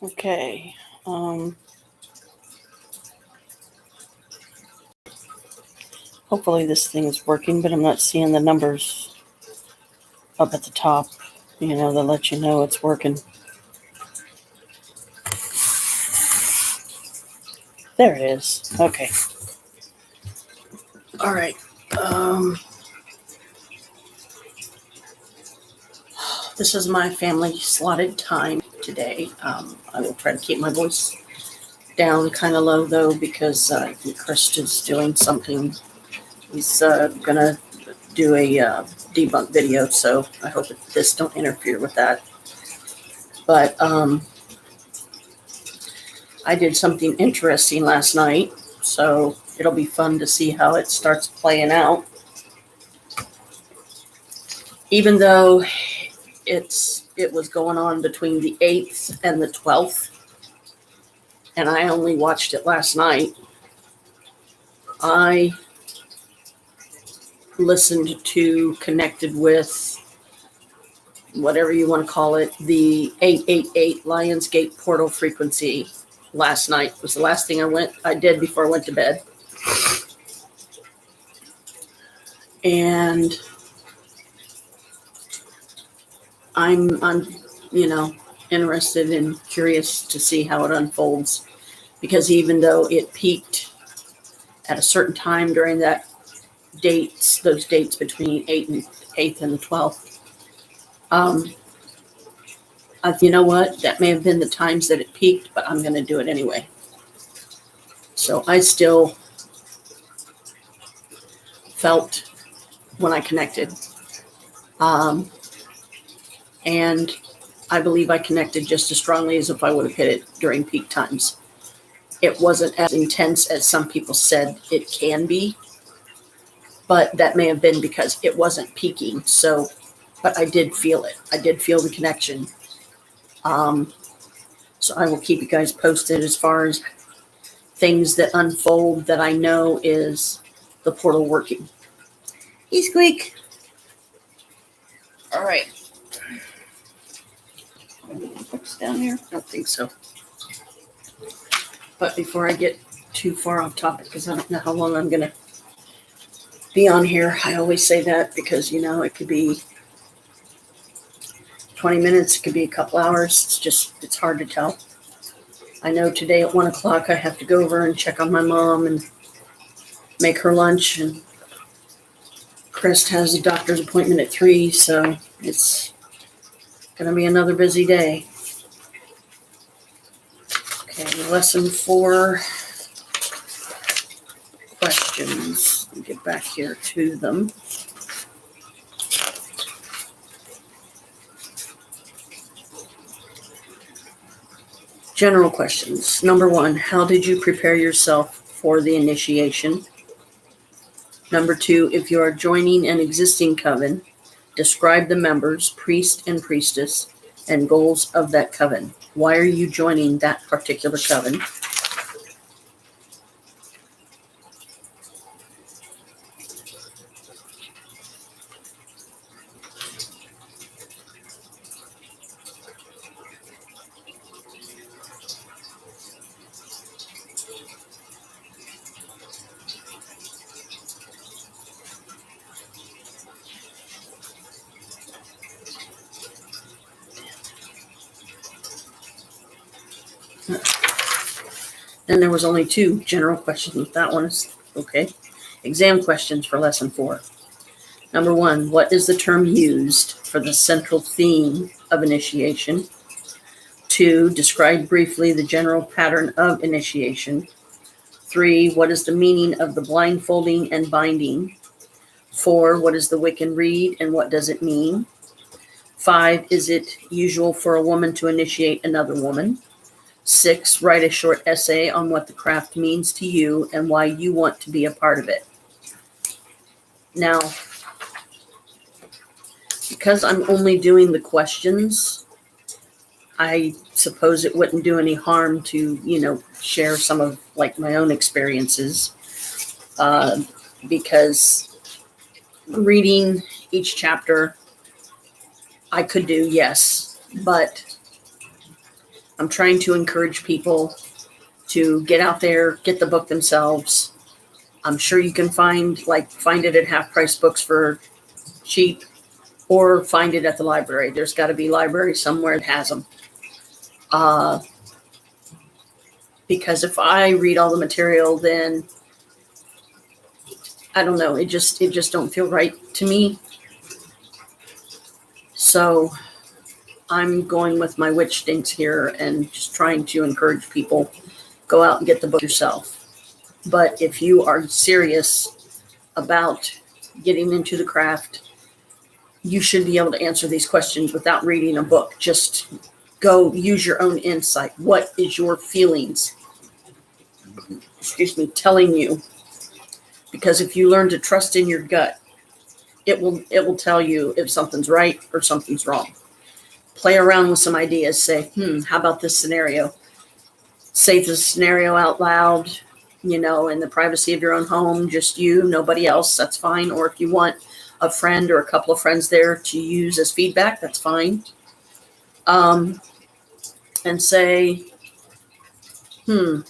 Okay. Hopefully this thing is working, but I'm not seeing the numbers up at the top, that let you know it's working. There it is. Okay. All right. This is my family slotted time today. I will try to keep my voice down kind of low, though, because I think Chris is doing something. He's going to do a debunk video, so I hope that this don't interfere with that. But I did something interesting last night, so it'll be fun to see how it starts playing out. Even though it was going on between the 8th and the 12th, and I only watched it last night, I connected with, whatever you want to call it, the 888 Lionsgate portal frequency last night. It was the last thing I did before I went to bed. And I'm interested and curious to see how it unfolds, because even though it peaked at a certain time during those dates between 8th and the 12th, you know what? That may have been the times that it peaked, but I'm going to do it anyway. So I still felt when I connected. And I believe I connected just as strongly as if I would have hit it during peak times. It wasn't as intense as some people said it can be, but that may have been because it wasn't peaking. So, but I did feel it. I did feel the connection. So I will keep you guys posted as far as things that unfold that I know is the portal working. Hey, Squeak. All right. Books down here? I don't think so. But before I get too far off topic, because I don't know how long I'm going to be on here, I always say that because, it could be 20 minutes, it could be a couple hours. It's hard to tell. I know today at 1 o'clock I have to go over and check on my mom and make her lunch, and Chris has a doctor's appointment at 3, so it's going to be another busy day. Okay, lesson 4 questions. Let me get back here to them. General questions. Number 1, how did you prepare yourself for the initiation? Number 2, if you are joining an existing coven, describe the members, priest and priestess, and goals of that coven. Why are you joining that particular coven? Then there was only 2 general questions. That one is okay. Exam questions for lesson 4. Number 1, what is the term used for the central theme of initiation? 2, describe briefly the general pattern of initiation. 3, what is the meaning of the blindfolding and binding? 4, what is the Wiccan reed and what does it mean? 5, is it usual for a woman to initiate another woman? 6, write a short essay on what the craft means to you and why you want to be a part of it. Now, because I'm only doing the questions, I suppose it wouldn't do any harm to, share some of my own experiences, because reading each chapter I could do, yes, but I'm trying to encourage people to get out there, get the book themselves. I'm sure you can find it at half price books for cheap, or find it at the library. There's got to be a library somewhere that has them. Because if I read all the material, then I don't know. It just don't feel right to me. So I'm going with my witch stinks here and just trying to encourage people, go out and get the book yourself. But if you are serious about getting into the craft, you should be able to answer these questions without reading a book. Just go use your own insight. What is your feelings, telling you? Because if you learn to trust in your gut, it will tell you if something's right or something's wrong. Play around with some ideas. Say, how about this scenario? Say the scenario out loud, in the privacy of your own home, just you, nobody else, that's fine. Or if you want a friend or a couple of friends there to use as feedback, that's fine. And say,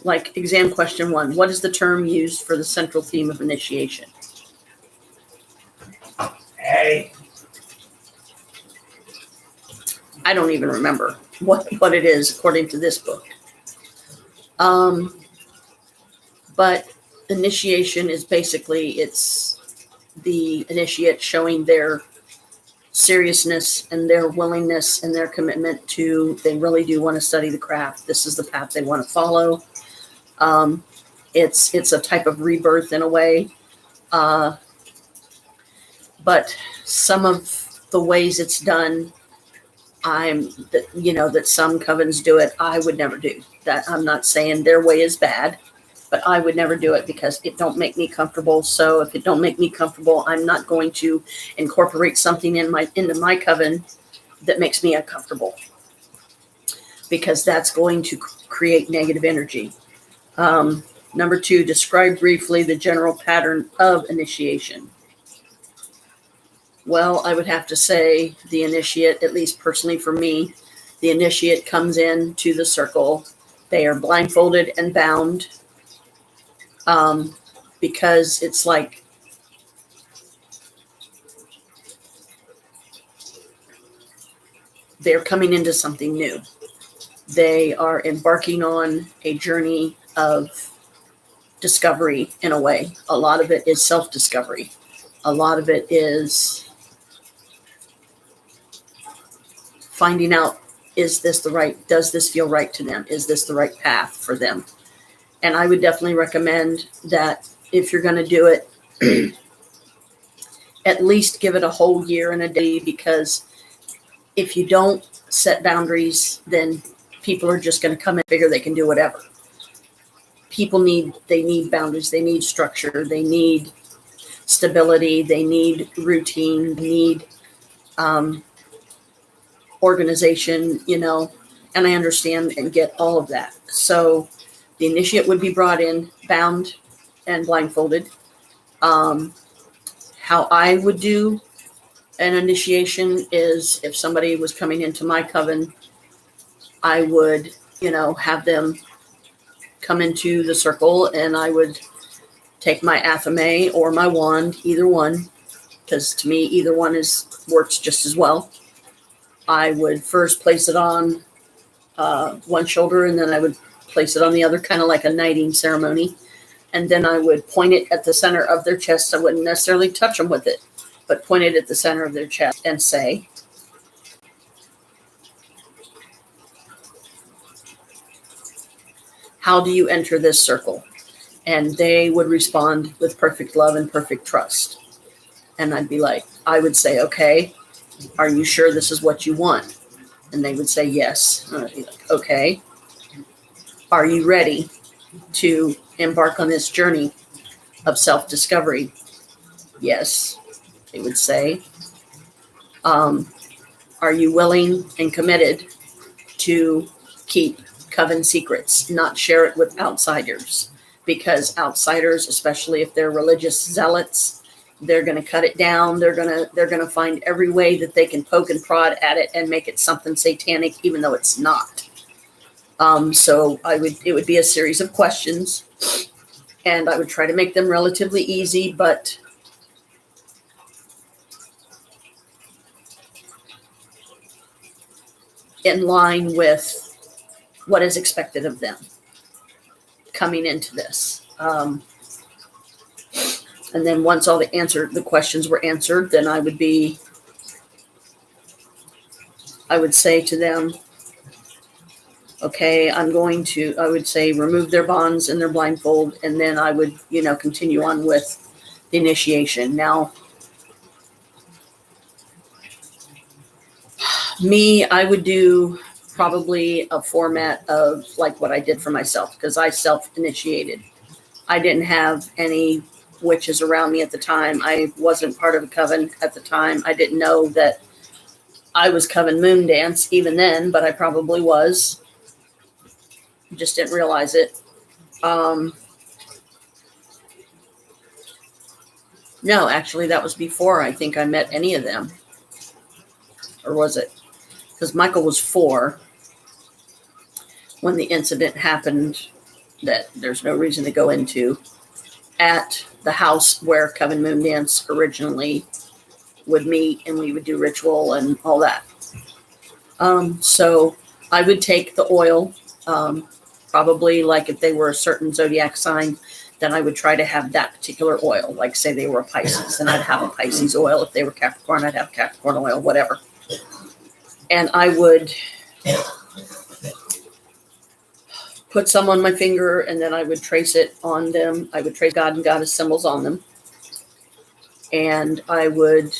like exam question 1, what is the term used for the central theme of initiation? Hey. I don't even remember what it is according to this book. But initiation is basically, it's the initiate showing their seriousness and their willingness and their commitment to, they really do want to study the craft. This is the path they want to follow. It's a type of rebirth in a way. But some of the ways it's done, that some covens do it, I would never do that. I'm not saying their way is bad, but I would never do it because it don't make me comfortable. So if it don't make me comfortable, I'm not going to incorporate something into my coven that makes me uncomfortable, because that's going to create negative energy. Number 2, describe briefly the general pattern of initiation. Well, I would have to say the initiate, at least personally for me, the initiate comes in to the circle. They are blindfolded and bound, because it's like they're coming into something new. They are embarking on a journey of discovery in a way. A lot of it is self-discovery. A lot of it is finding out, does this feel right to them? Is this the right path for them? And I would definitely recommend that if you're going to do it, at least give it a whole year and a day, because if you don't set boundaries, then people are just going to come and figure they can do whatever. People need boundaries. They need structure. They need stability. They need routine. They need organization, and I understand and get all of that. So the initiate would be brought in, bound and blindfolded. How I would do an initiation is, if somebody was coming into my coven, I would, have them come into the circle, and I would take my athame or my wand, either one, because to me, either one works just as well. I would first place it on one shoulder, and then I would place it on the other, kind of like a knighting ceremony. And then I would point it at the center of their chest. I wouldn't necessarily touch them with it, but point it at the center of their chest and say, how do you enter this circle? And they would respond with perfect love and perfect trust. And I would say, okay, are you sure this is what you want? And they would say, yes. And I'd be like, okay, are you ready to embark on this journey of self-discovery? Yes, they would say. Are you willing and committed to keep coven secrets, not share it with outsiders? Because outsiders, especially if they're religious zealots, they're going to cut it down. They're going to find every way that they can poke and prod at it and make it something satanic, even though it's not. So it would be a series of questions, and I would try to make them relatively easy, but in line with what is expected of them coming into this. And then once all the questions were answered, then I would say to them, okay, I would say remove their bonds and their blindfold, and then I would, continue on with the initiation. Now, I would do probably a format of like what I did for myself, because I self-initiated. I didn't have any witches around me at the time. I wasn't part of a coven at the time. I didn't know that I was coven moon dance even then, but I probably was. Just didn't realize it. No, actually, that was before I think I met any of them. Or was it? Because Michael was 4 when the incident happened that there's no reason to go into at the house where Coven Moon Dance originally would meet, and we would do ritual and all that. So I would take the oil, probably like if they were a certain zodiac sign, then I would try to have that particular oil. Like say they were a Pisces, and I'd have a Pisces oil. If they were Capricorn, I'd have Capricorn oil, whatever. And I would put some on my finger, and then I would trace it on them. I would trace God and Goddess symbols on them. And I would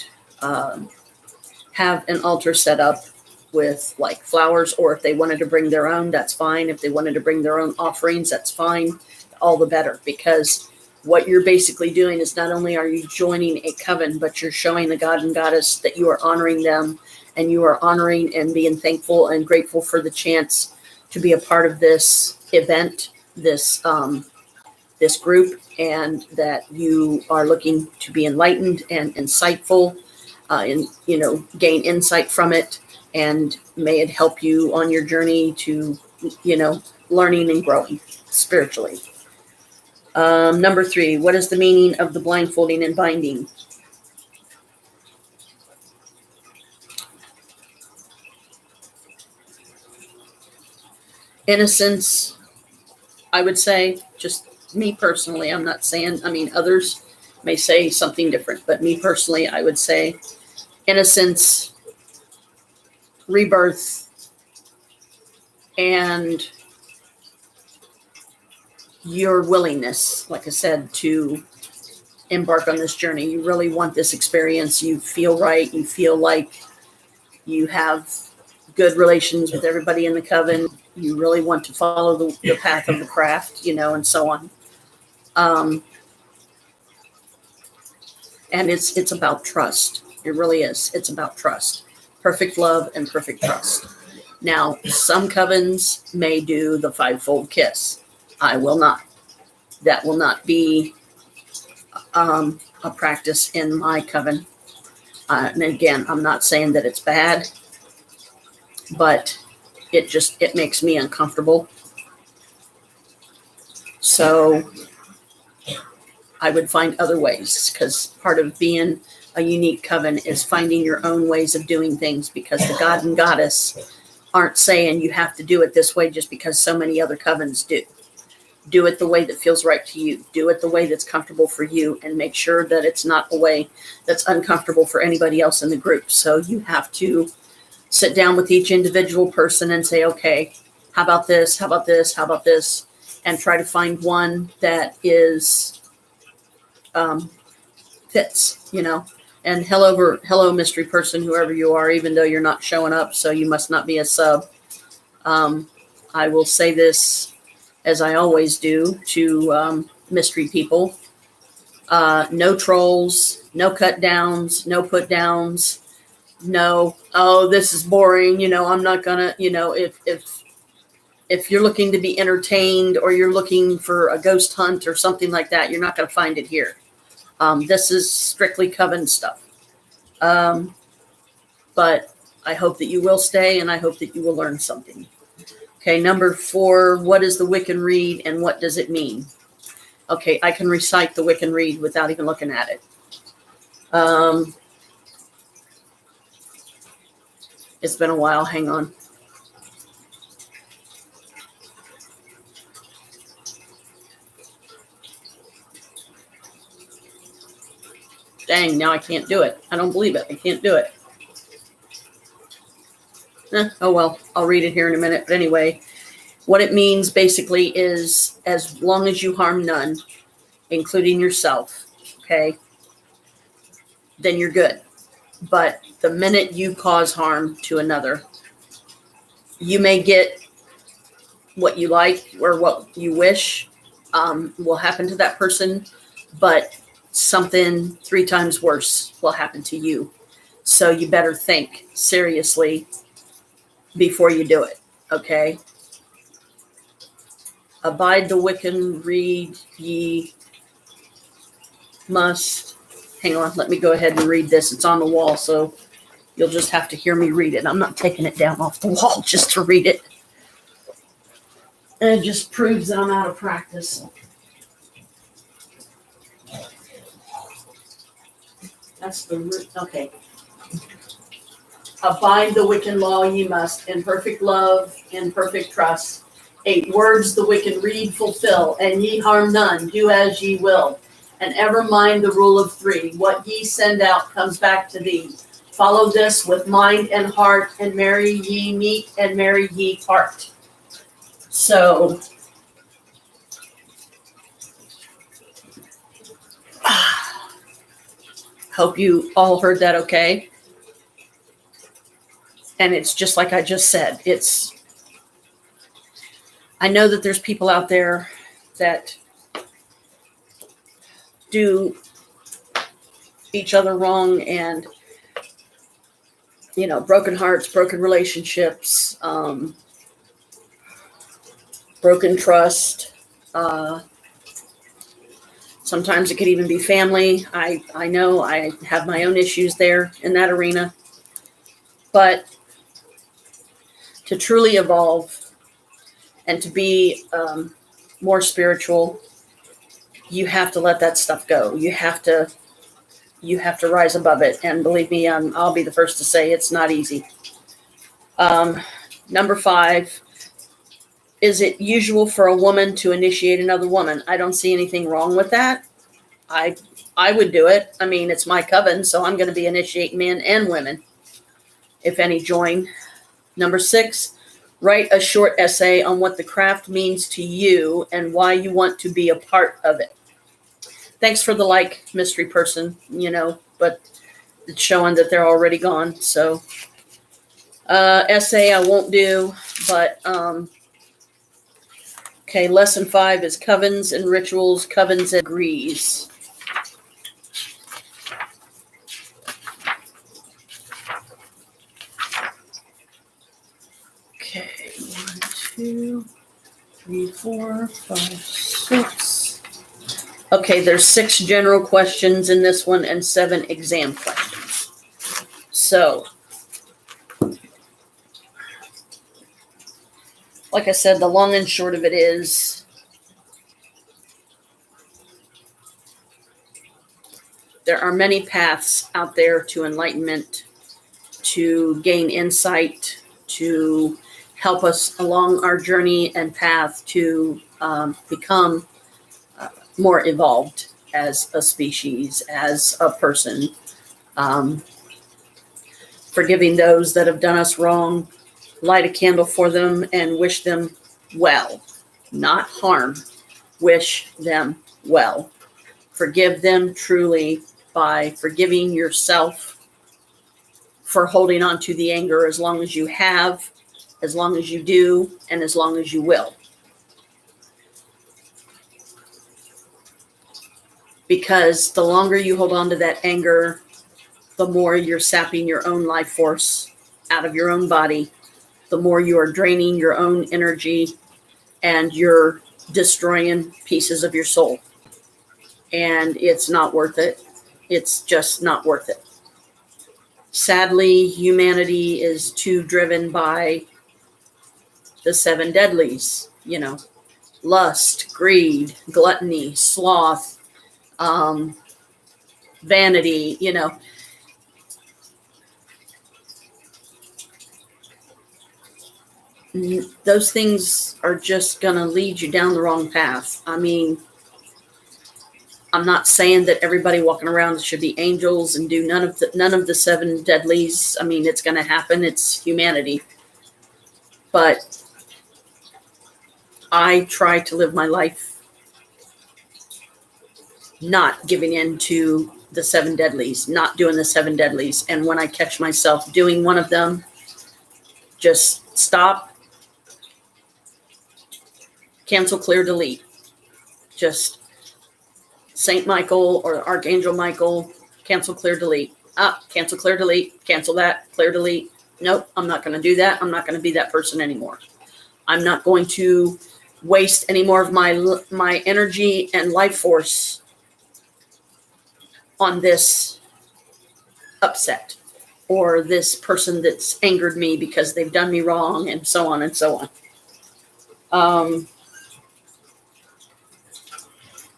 have an altar set up with like flowers, or if they wanted to bring their own, that's fine. If they wanted to bring their own offerings, that's fine. All the better, because what you're basically doing is not only are you joining a coven, but you're showing the God and Goddess that you are honoring them, and you are honoring and being thankful and grateful for the chance to be a part of this event, this group, and that you are looking to be enlightened and insightful, and gain insight from it, and may it help you on your journey to learning and growing spiritually. Number 3, what is the meaning of the blindfolding and binding? Innocence, I would say, just me personally, I'm not saying, others may say something different, but me personally, I would say innocence, rebirth, and your willingness, like I said, to embark on this journey. You really want this experience. You feel right. You feel like you have good relations with everybody in the coven. You really want to follow the path of the craft, and so on. And it's about trust. It really is. It's about trust. Perfect love and perfect trust. Now, some covens may do the 5-fold kiss. I will not. That will not be a practice in my coven. And again, I'm not saying that it's bad, but it makes me uncomfortable. So I would find other ways, because part of being a unique coven is finding your own ways of doing things, because the God and Goddess aren't saying you have to do it this way just because so many other covens do. Do it the way that feels right to you. Do it the way that's comfortable for you, and make sure that it's not a way that's uncomfortable for anybody else in the group. So you have to sit down with each individual person and say, okay, how about this? How about this? How about this? And try to find one that is fits, And hello, mystery person, whoever you are, even though you're not showing up, so you must not be a sub. I will say this, as I always do, to mystery people. No trolls, no cut downs, no put downs, no, oh, this is boring, I'm not gonna, if you're looking to be entertained, or you're looking for a ghost hunt or something like that, you're not gonna find it here. This is strictly coven stuff. But I hope that you will stay, and I hope that you will learn something. Okay, number 4, what is the Wiccan Rede and what does it mean? Okay, I can recite the Wiccan Rede without even looking at it. It's been a while. Hang on. Dang, now I can't do it. I don't believe it. I can't do it. Oh well, I'll read it here in a minute. But anyway, what it means basically is as long as you harm none, including yourself, okay, then you're good. But the minute you cause harm to another, you may get what you like or what you wish will happen to that person, but something 3 times worse will happen to you. So you better think seriously before you do it, okay? Abide the Wiccan Rede ye must. Hang on, let me go ahead and read this. It's on the wall, so you'll just have to hear me read it. I'm not taking it down off the wall just to read it. And it just proves that I'm out of practice. That's the root. Okay. Abide the Wiccan law ye must, in perfect love, in perfect trust. 8 words the Wiccan Rede fulfill, and ye harm none, do as ye will. And ever mind the rule of 3. What ye send out comes back to thee. Follow this with mind and heart, and merry ye meet, and merry ye part. So, hope you all heard that okay. And it's just like I just said. I know that there's people out there that do each other wrong and, broken hearts, broken relationships, broken trust. Sometimes it could even be family. I know I have my own issues there in that arena. But to truly evolve and to be more spiritual, you have to let that stuff go. You have to rise above it. And believe me, I'll be the first to say it's not easy. Number 5, is it usual for a woman to initiate another woman? I don't see anything wrong with that. I would do it. I mean, it's my coven, so I'm going to be initiating men and women, if any join. Number 6, write a short essay on what the craft means to you and why you want to be a part of it. Thanks for the mystery person, but it's showing that they're already gone. So essay I won't do, but okay, lesson 5 is covens and rituals, covens and degrees. Okay, 1, 2, 3, 4, 5, 6. Okay, there's 6 general questions in this one and 7 exam questions. So, like I said, the long and short of it is there are many paths out there to enlightenment, to gain insight, to help us along our journey and path to become more evolved as a species, as a person, forgiving those that have done us wrong, light a candle for them and wish them well, not harm, wish them well. Forgive them truly by forgiving yourself for holding on to the anger as long as you have, as long as you do, and as long as you will. Because the longer you hold on to that anger, the more you're sapping your own life force out of your own body, the more you are draining your own energy, and you're destroying pieces of your soul. And it's not worth it. It's just not worth it. Sadly, humanity is too driven by the 7 deadlies, lust, greed, gluttony, sloth, vanity, those things are just going to lead you down the wrong path. I mean, I'm not saying that everybody walking around should be angels and do none of the 7 deadlies. I mean, it's going to happen. It's humanity. But I try to live my life not giving in to the 7 deadlies, not doing the 7 deadlies. And when I catch myself doing one of them, just stop, cancel, clear, delete. Just Saint Michael or Archangel Michael, cancel, clear, delete. Cancel, clear, delete. Cancel that, clear, delete. Nope, I'm not going to do that. I'm not going to be that person anymore. I'm not going to waste any more of my energy and life force on this upset or this person that's angered me because they've done me wrong, and so on and so on.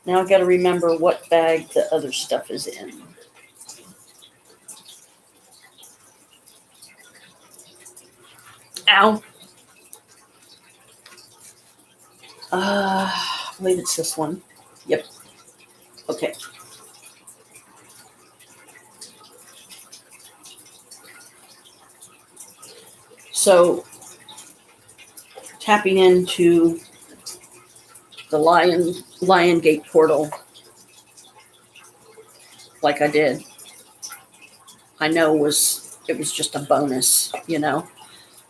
Now I've got to remember what bag the other stuff is in. Ow. I believe it's this one. Yep. Okay. So, tapping into the Lion Gate portal, like I did, I know it was just a bonus,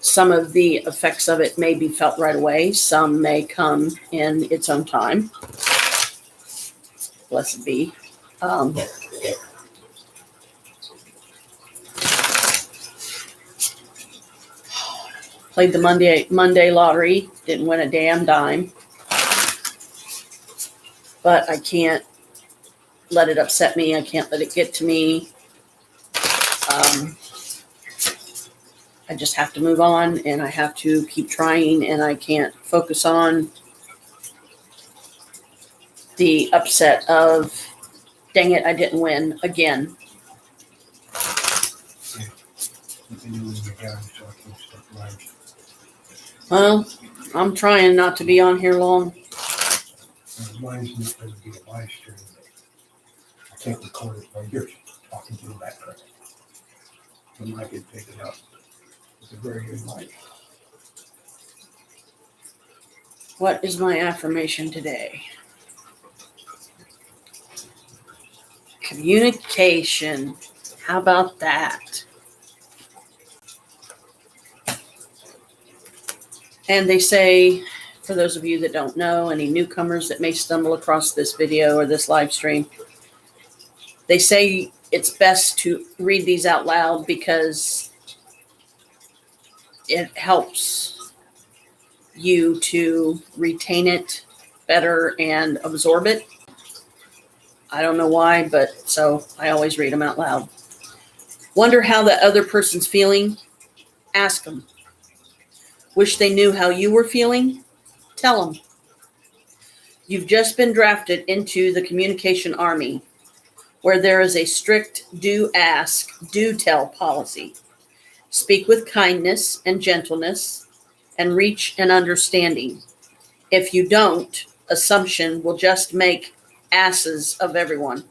Some of the effects of it may be felt right away. Some may come in its own time. Blessed be. Played the Monday lottery. Didn't win a damn dime. But I can't let it upset me. I can't let it get to me. I just have to move on, and I have to keep trying, and I can't focus on the upset of, dang it, I didn't win again. Well, I'm trying not to be on here long. Mine's not going to be a live stream. I can't record it while you're talking to the background. The mic can pick it up. It's a very good mic. What is my affirmation today? Communication. How about that? And they say, for those of you that don't know, any newcomers that may stumble across this video or this live stream, they say it's best to read these out loud because it helps you to retain it better and absorb it. I don't know why, but so I always read them out loud. Wonder how the other person's feeling? Ask them. Wish they knew how you were feeling? Tell them. You've just been drafted into the communication army, where there is a strict do ask, do tell policy. Speak with kindness and gentleness and reach an understanding. If you don't, assumption will just make asses of everyone,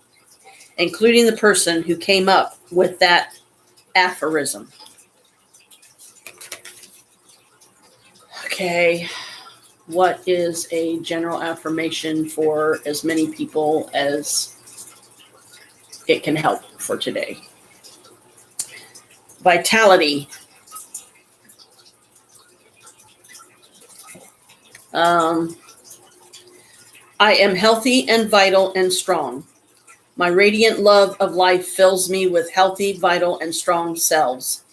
including the person who came up with that aphorism. Okay, what is a general affirmation for as many people as it can help for today? Vitality. I am healthy and vital and strong. My radiant love of life fills me with healthy, vital, and strong cells.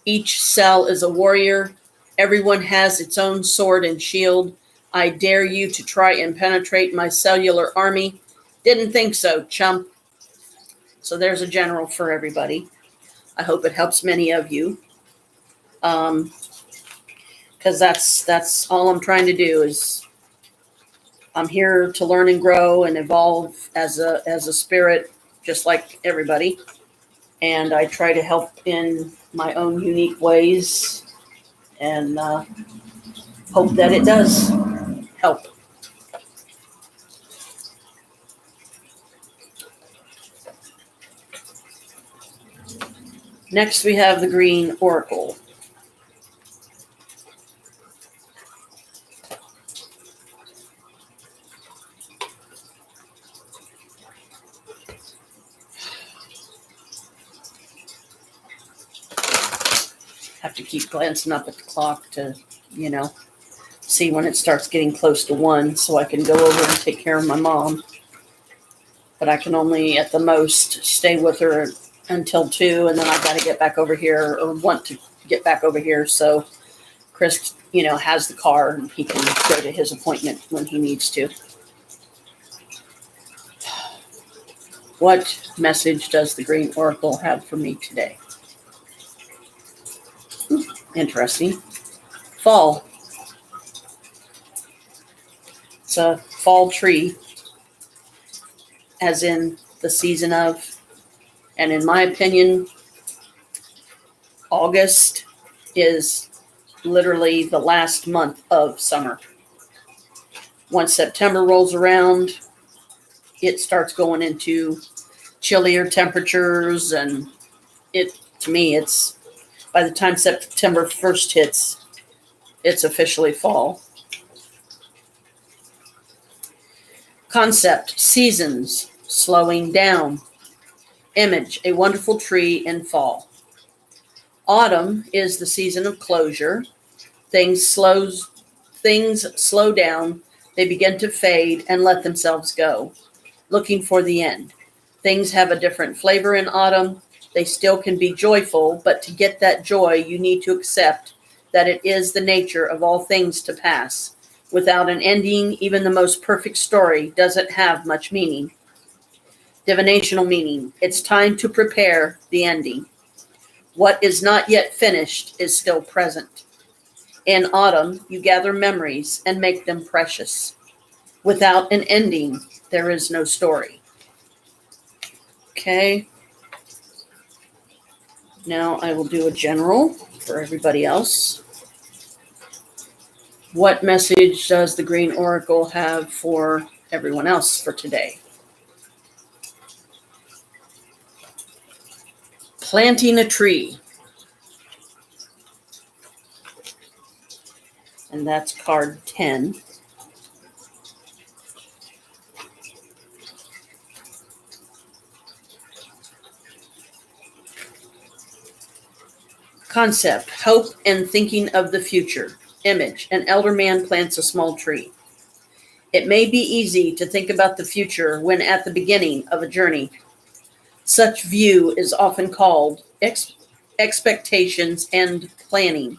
Each cell is a warrior. Everyone has its own sword and shield. I dare you to try and penetrate my cellular army. Didn't think so, chump. So there's a general for everybody. I hope it helps many of you. because that's all I'm trying to do. Is I'm here to learn and grow and evolve as a spirit, just like everybody. And I try to help in my own unique ways, and hope that it does help. Next, we have the Green Oracle. Have to keep glancing up at the clock to, see when it starts getting close to 1 so I can go over and take care of my mom. But I can only, at the most, stay with her until 2, and then I got to get back over here, or want to get back over here. So Chris, has the car and he can go to his appointment when he needs to. What message does the Green Oracle have for me today? Interesting. Fall. It's a fall tree, as in the season of, and in my opinion, August is literally the last month of summer. Once September rolls around, it starts going into chillier temperatures, and to me, it's by the time September 1st hits, it's officially fall. Concept, seasons, slowing down. Image, a wonderful tree in fall. Autumn is the season of closure. Things slow down. They begin to fade and let themselves go, looking for the end. Things have a different flavor in autumn. They still can be joyful, but to get that joy, you need to accept that it is the nature of all things to pass. Without an ending, even the most perfect story doesn't have much meaning. Divinational meaning. It's time to prepare the ending. What is not yet finished is still present. In autumn, you gather memories and make them precious. Without an ending, there is no story. Okay. Now I will do a general for everybody else. What message does the Green Oracle have for everyone else for today? Planting a tree. And that's card 10. Concept, hope and thinking of the future. Image, an elder man plants a small tree. It may be easy to think about the future when at the beginning of a journey. Such view is often called expectations and planning.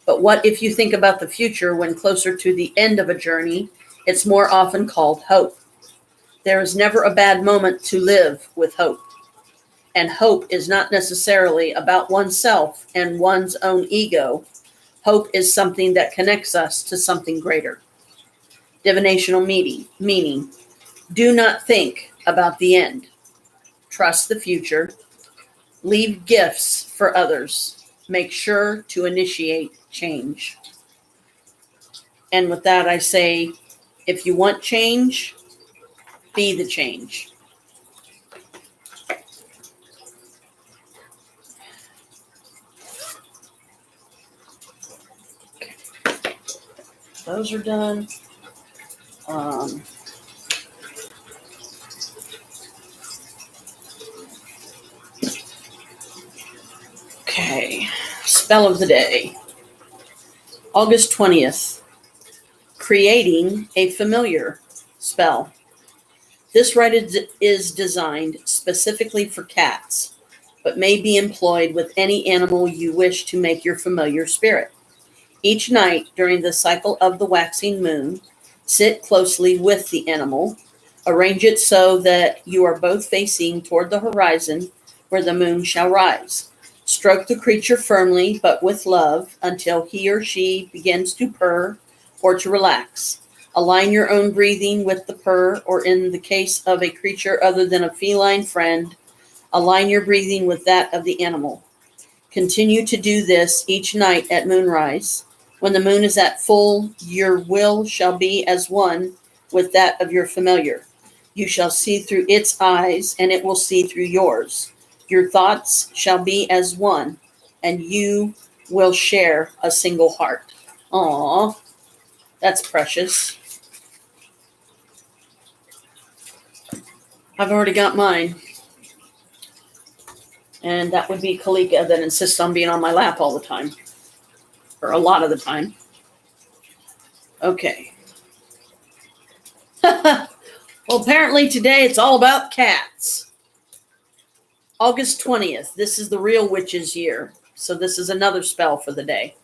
But what if you think about the future when closer to the end of a journey? It's more often called hope. There is never a bad moment to live with hope. And hope is not necessarily about oneself and one's own ego. Hope is something that connects us to something greater. Divinational meaning. Do not think about the end. Trust the future. Leave gifts for others. Make sure to initiate change. And with that, I say, if you want change, be the change. Those are done. Okay, spell of the day. August 20th, creating a familiar spell. This rite is designed specifically for cats, but may be employed with any animal you wish to make your familiar spirit. Each night during the cycle of the waxing moon, sit closely with the animal. Arrange it so that you are both facing toward the horizon where the moon shall rise. Stroke the creature firmly but with love until he or she begins to purr or to relax. Align your own breathing with the purr, or in the case of a creature other than a feline friend, align your breathing with that of the animal. Continue to do this each night at moonrise. When the moon is at full, your will shall be as one with that of your familiar. You shall see through its eyes, and it will see through yours. Your thoughts shall be as one, and you will share a single heart. Aw, that's precious. I've already got mine. And that would be Kalika that insists on being on my lap all the time. Or a lot of the time. Okay. Well, apparently today it's all about cats. August 20th. This is the real witch's year. So this is another spell for the day.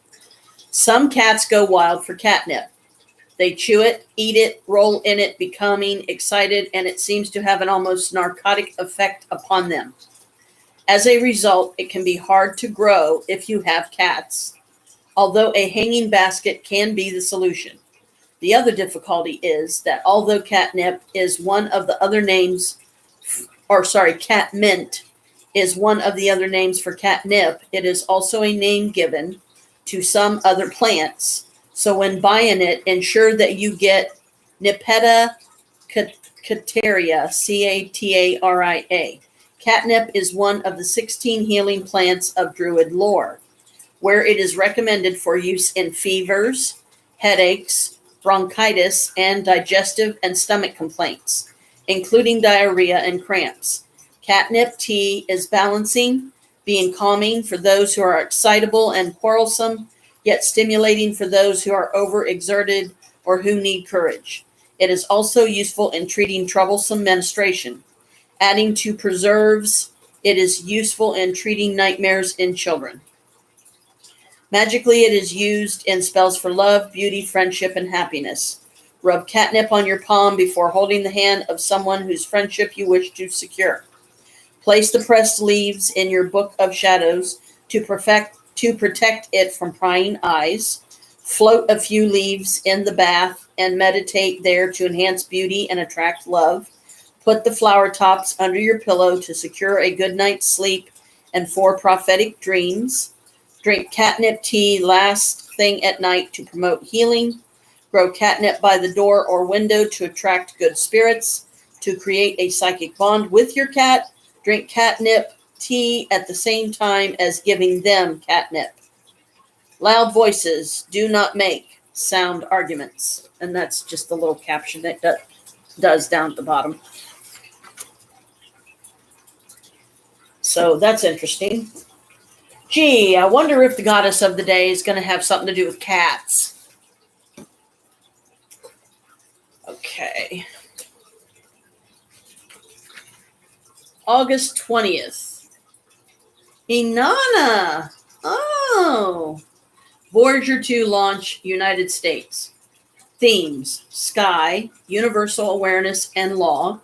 Some cats go wild for catnip. They chew it, eat it, roll in it, becoming excited, and it seems to have an almost narcotic effect upon them. As a result, it can be hard to grow if you have cats, although a hanging basket can be the solution. The other difficulty is that although catnip is one of the other names, catmint is one of the other names for catnip, it is also a name given to some other plants. So when buying it, ensure that you get Nipeta cataria, Cataria. Catnip is one of the 16 healing plants of Druid lore, where it is recommended for use in fevers, headaches, bronchitis, and digestive and stomach complaints, including diarrhea and cramps. Catnip tea is balancing, being calming for those who are excitable and quarrelsome, yet stimulating for those who are overexerted or who need courage. It is also useful in treating troublesome menstruation. Adding to preserves, it is useful in treating nightmares in children. Magically, it is used in spells for love, beauty, friendship, and happiness. Rub catnip on your palm before holding the hand of someone whose friendship you wish to secure. Place the pressed leaves in your book of shadows to protect it from prying eyes. Float a few leaves in the bath and meditate there to enhance beauty and attract love. Put the flower tops under your pillow to secure a good night's sleep and for prophetic dreams. Drink catnip tea last thing at night to promote healing. Grow catnip by the door or window to attract good spirits. To create a psychic bond with your cat, drink catnip tea at the same time as giving them catnip. Loud voices do not make sound arguments. And that's just the little caption that does down at the bottom. So that's interesting. Gee, I wonder if the goddess of the day is going to have something to do with cats. Okay. August 20th. Inanna. Oh. Voyager 2 launch, United States. Themes: sky, universal awareness and law,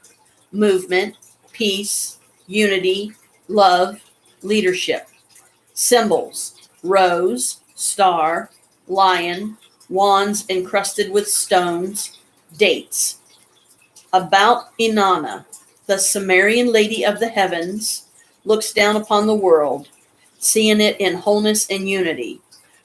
movement, peace, unity, love, leadership. Symbols: rose, star, lion, wands encrusted with stones, dates. About Inanna, the Sumerian lady of the heavens, looks down upon the world, seeing it in wholeness and unity.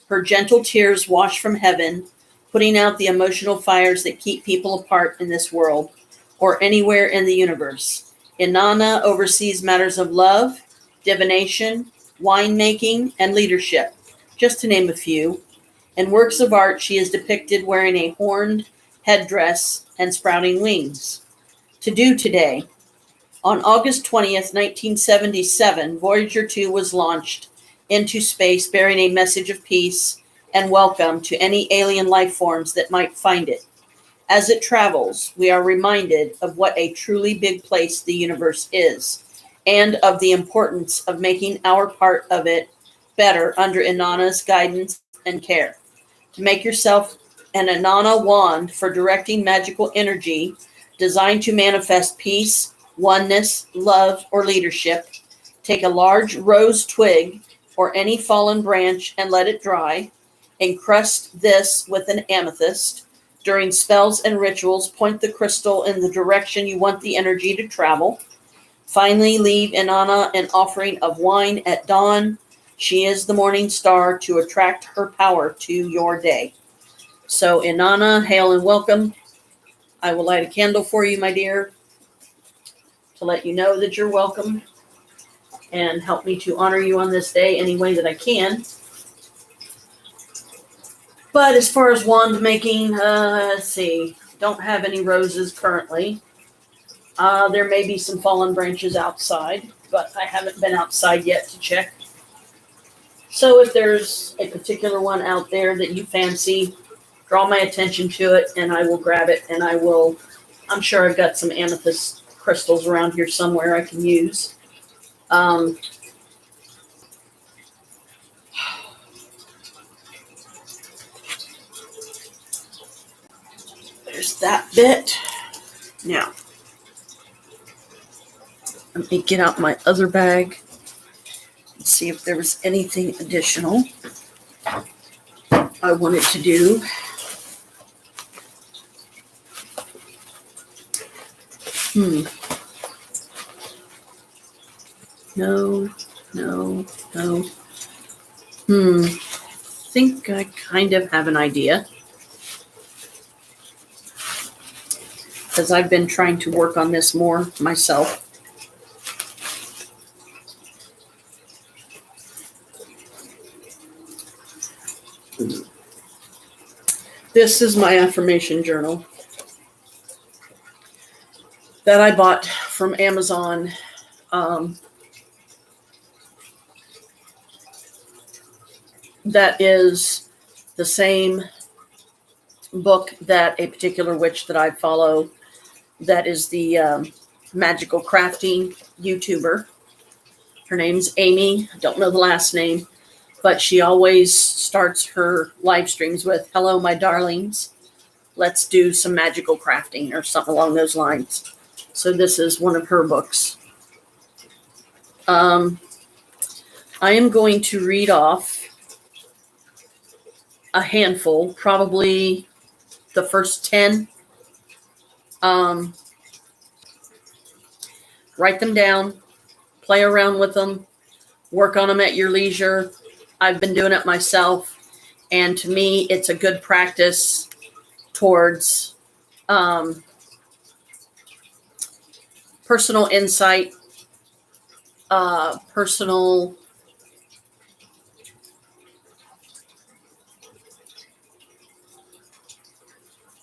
Her gentle tears wash from heaven, putting out the emotional fires that keep people apart in this world or anywhere in the universe. Inanna oversees matters of love, divination, winemaking, and leadership, just to name a few. In works of art, she is depicted wearing a horned headdress and sprouting wings. To do today. On August 20th, 1977, Voyager 2 was launched into space bearing a message of peace and welcome to any alien life forms that might find it. As it travels, we are reminded of what a truly big place the universe is, and of the importance of making our part of it better under Inanna's guidance and care. To make yourself an Inanna wand for directing magical energy designed to manifest peace, oneness, love, or leadership, take a large rose twig or any fallen branch and let it dry. Encrust this with an amethyst. During spells and rituals, point the crystal in the direction you want the energy to travel. Finally, leave Inanna an offering of wine at dawn. She is the morning star to attract her power to your day. So, Inanna, hail and welcome. I will light a candle for you, my dear, to let you know that you're welcome and help me to honor you on this day any way that I can. But as far as wand making, let's see, don't have any roses currently. There may be some fallen branches outside, but I haven't been outside yet to check. So if there's a particular one out there that you fancy, draw my attention to it and I will grab it, and I'm sure I've got some amethyst crystals around here somewhere I can use. There's that bit. Now, let me get out my other bag and see if there was anything additional I wanted to do. No. Think I kind of have an idea. Because I've been trying to work on this more myself. This is my affirmation journal that I bought from Amazon. That is the same book that a particular witch that I follow, that is the magical crafting YouTuber. Her name's Amy. I don't know the last name, but she always starts her live streams with, "Hello, my darlings. Let's do some magical crafting," or something along those lines. So this is one of her books. I am going to read off a handful, probably the first 10. Write them down, play around with them, work on them at your leisure. I've been doing it myself, and to me, it's a good practice towards personal insight, personal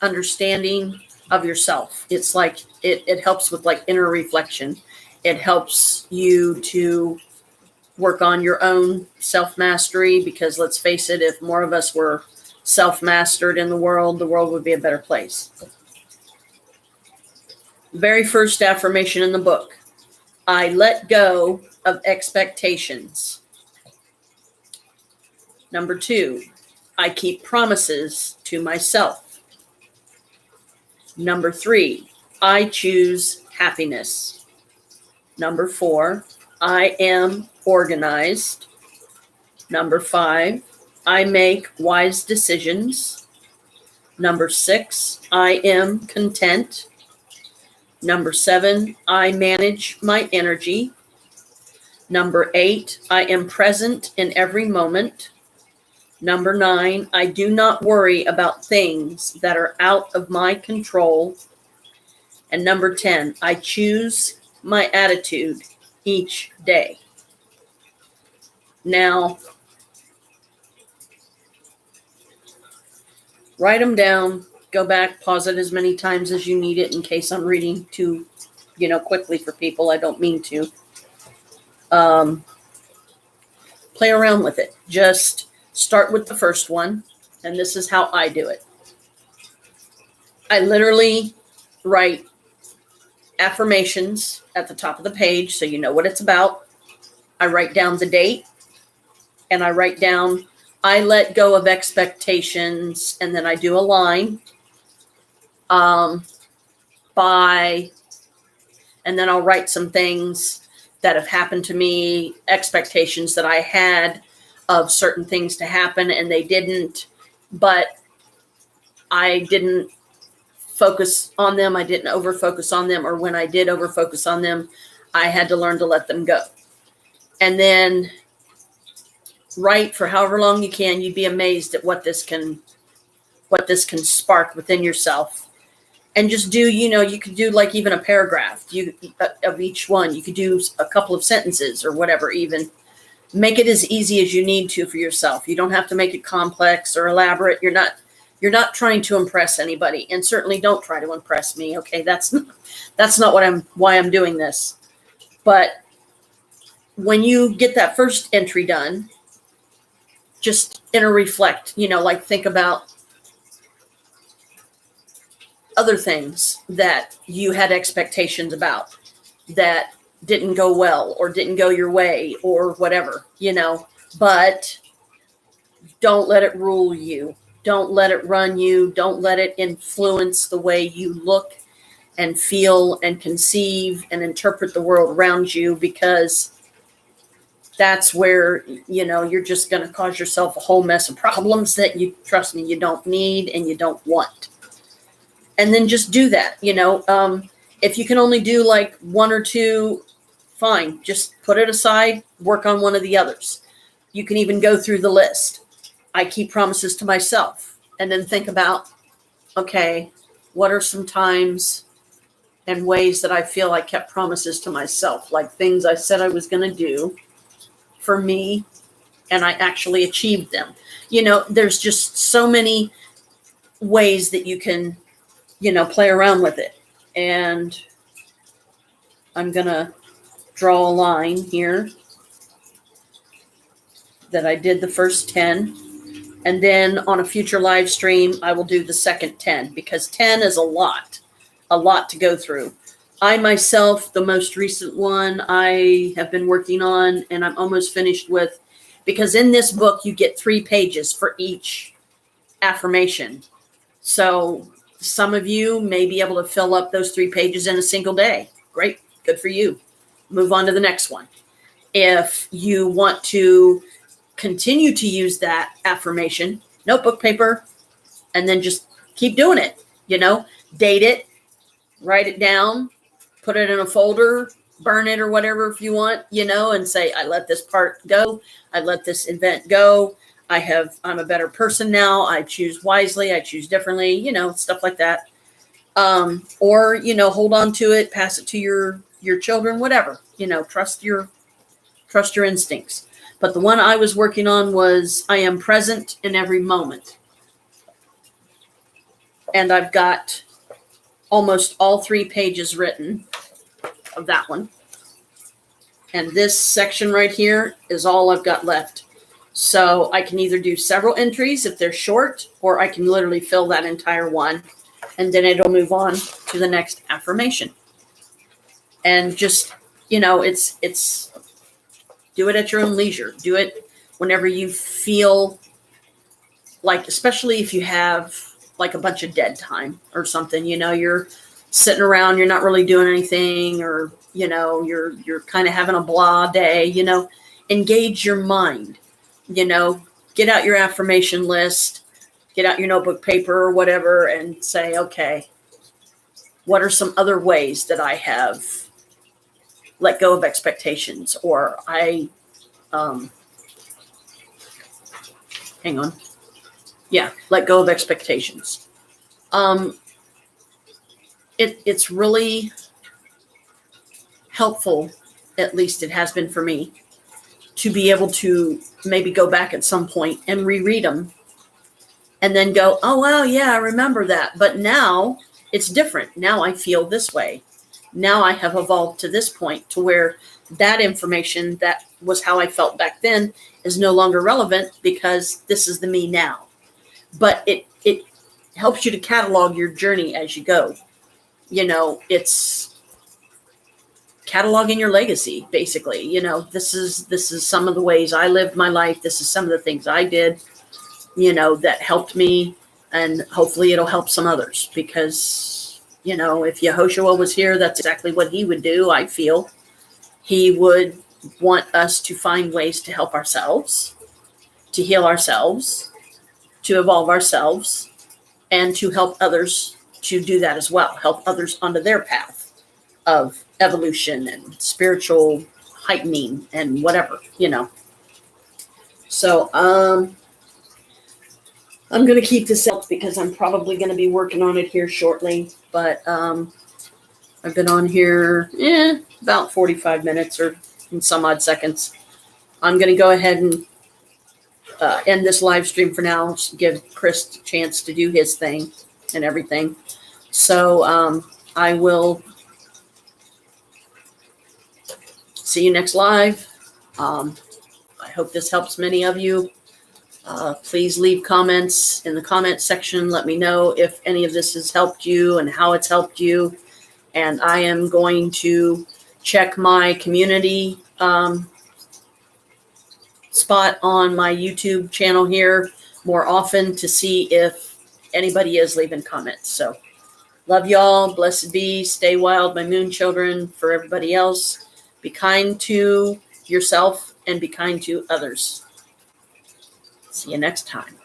understanding of yourself. It's like it helps with like inner reflection. It helps you to work on your own self-mastery, because let's face it, if more of us were self-mastered in the world would be a better place. Very first affirmation in the book: I let go of expectations. Number 2, I keep promises to myself. Number 3, I choose happiness. Number 4, I am organized. Number 5, I make wise decisions. Number 6, I am content. Number 7, I manage my energy. Number 8, I am present in every moment. Number 9, I do not worry about things that are out of my control. And number 10, I choose my attitude each day. Now, write them down, go back, pause it as many times as you need it, in case I'm reading too, quickly for people. I don't mean to. Play around with it. Just start with the first one, and this is how I do it. I literally write affirmations at the top of the page so you know what it's about. I write down the date, and I write down, I let go of expectations, and then I do a line by, and then I'll write some things that have happened to me, expectations that I had of certain things to happen and they didn't, but I didn't focus on them. I didn't over focus on them. Or when I did over focus on them, I had to learn to let them go. And then write for however long you can. You'd be amazed at what this can spark within yourself. And just do, you could do like even a paragraph of each one. You could do a couple of sentences or whatever, even make it as easy as you need to for yourself. You don't have to make it complex or elaborate. You're not trying to impress anybody, and certainly don't try to impress me. Okay. That's not why I'm doing this. But when you get that first entry done, just inner reflect, like think about other things that you had expectations about that didn't go well or didn't go your way or whatever, but don't let it rule you. Don't let it run you. Don't let it influence the way you look and feel and conceive and interpret the world around you, because that's where, you're just going to cause yourself a whole mess of problems that trust me, you don't need and you don't want. And then just do that, if you can only do like one or two, fine, just put it aside, work on one of the others. You can even go through the list. I keep promises to myself and then think about, okay, what are some times and ways that I feel I kept promises to myself, like things I said I was going to do for me and I actually achieved them. There's just so many ways that you can, play around with it. And I'm going to draw a line here that I did the first 10. And then on a future live stream, I will do the second 10, because 10 is a lot to go through. I myself, the most recent one I have been working on and I'm almost finished with, because in this book, you get 3 pages for each affirmation. So some of you may be able to fill up those 3 pages in a single day. Great. Good for you. Move on to the next one. If you want to continue to use that affirmation, notebook paper, and then just keep doing it, date it, write it down, put it in a folder, burn it or whatever if you want, and say, I let this part go. I let this event go. I'm a better person now. I choose wisely. I choose differently, stuff like that. Or, hold on to it, pass it to your children, whatever, trust your instincts. But the one I was working on was, I am present in every moment. And I've got almost all 3 pages written of that one. And this section right here is all I've got left. So I can either do several entries if they're short, or I can literally fill that entire one, and then it'll move on to the next affirmation. And just, it's do it at your own leisure. Do it whenever you feel like, especially if you have like a bunch of dead time or something, you're sitting around, you're not really doing anything, or, you're kind of having a blah day, engage your mind, get out your affirmation list, get out your notebook paper or whatever, and say, okay, what are some other ways that I have let go of expectations, or I, let go of expectations. It's really helpful, at least it has been for me, to be able to maybe go back at some point and reread them and then go, oh, wow, yeah, I remember that. But now it's different. Now I feel this way. Now I have evolved to this point to where that information that was how I felt back then is no longer relevant, because this is the me now. But it helps you to catalog your journey as you go. It's cataloging your legacy, basically. This is some of the ways I lived my life. This is some of the things I did, that helped me, and hopefully it'll help some others, because, if Yehoshua was here, that's exactly what he would do. I feel he would want us to find ways to help ourselves to heal ourselves, to evolve ourselves, and to help others to do that as well. Help others onto their path of evolution and spiritual heightening and whatever, So I'm going to keep this up because I'm probably going to be working on it here shortly. But I've been on here about 45 minutes or in some odd seconds. I'm going to go ahead and end this live stream for now. Give Chris a chance to do his thing and everything. So I will see you next live. I hope this helps many of you. Please leave comments in the comment section. Let me know if any of this has helped you and how it's helped you. And I am going to check my community spot on my YouTube channel here more often to see if anybody is leaving comments. So love y'all. Blessed be. Stay wild, my moon children. For everybody else, be kind to yourself and be kind to others. See you next time.